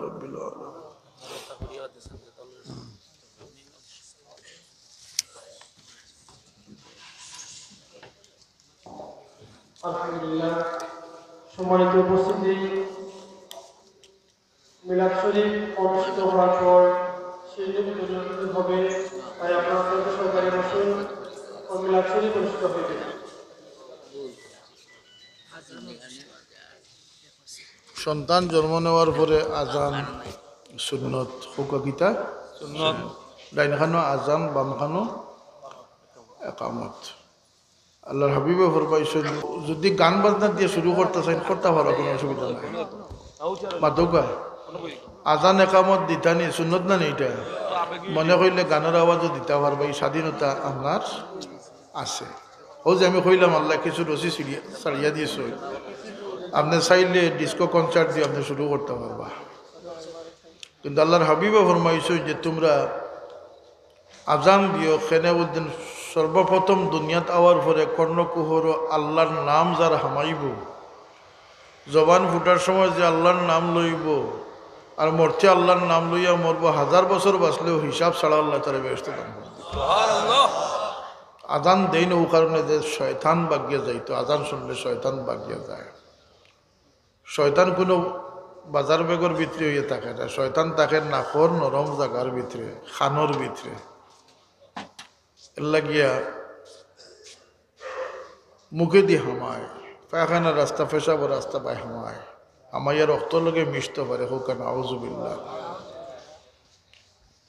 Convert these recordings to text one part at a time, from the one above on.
رب العالمين আলহামদুলিল্লাহ। সম্মানিত উপস্থিতি, মিলাদ শরীফ অনুষ্ঠিত হওয়ার পর সিদ্ধান্ত হবে, তাই আপনারা সরকারি বসুন ও মিলাদ শরীফ অনুষ্ঠিত হইবে। সন্তান জন্ম নেওয়ার পরে আজান সুন্নত হুকাকিতা সুন্নত ডাইন খানো আজান বাম খানো একামত। আল্লাহর হাবিবে ফরমাইছেন যদি গান বাজনা দিয়ে শুরু করতে চান করতে পারো, কোনো অসুবিধা নাই। মাতুকা আজান একামত দিতানি সুন্নত না এইটা মনে করিলে গানের আওয়াজও দিতে পারবে, এই স্বাধীনতা আপনার আছে। ও যে আমি কইলাম আল্লাহ কিছু রসি ছাড়িয়া দিয়েছ, আপনি চাইলে ডিস্কো কনসার্ট দিয়ে আপনি শুরু করতে পারবা। কিন্তু আল্লাহর হাবিবে ফরমাইছে যে তোমরা আজান দিও খেনে উদ্দিন সর্বপ্রথম দুনিয়াত আওয়ার পরে কর্ণকুহর আল্লাহর নাম যার হামাইব, জবান ফুটার সময় যে আল্লাহর নাম লইব আর মরতে আল্লাহর নাম লইয়া মরবো, 1000 বছর বাঁচলেও হিসাব ছাড়া আল্লাহ তারা ব্যস্ত দান করবে। আজান দেই না ও কারণে যে শয়তান বাগিয়ে যাইতো, আজান শুনলে শয়তান বাগিয়ে যায়। শয়তান কোনো বাজার বেগর ভিতরে হইয়া থাকে না, শয়তান থাকে নাকর নরম জাগার ভিতরে, খানোর ভিতরে। এর লাগিয়া মুখে দিয়ে হামায়, পায়খানা রাস্তা পেশাব রাস্তা পায় হামায়, আমাইয়া রক্ত লগে মিশতে পারে হোক না আউযুবিল্লাহ।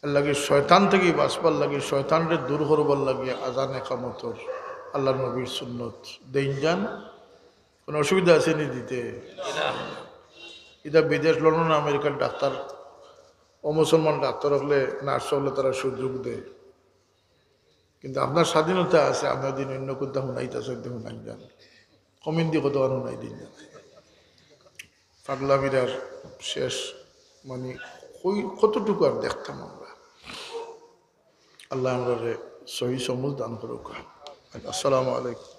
এর লাগে শয়তান থেকে বাঁচবার লাগে, শয়তানরে দূর করবার লাগিয়া আজান একামতর আল্লাহ নবীর সুন্নত দেন যান। কোনো অসুবিধা আছে নি দিতে? এটা বিদেশ লন্ডন আমেরিকার ডাক্তার ও মুসলমান ডাক্তার হলে নার্স হলে তারা সুযোগ দেয়, কিন্তু আপনার স্বাধীনতা আছে। আপনার দিন অন্য কোথাও শুনাইতেছে শুনাই যান, কমিন দিয়ে কত শুনাই দিন যান। পাগলামিরার শেষ মানে ওই কতটুকু আর দেখতাম আমরা। আল্লাহ আমরা সহি সমুজ দান করুক। আসসালামু আলাইকুম।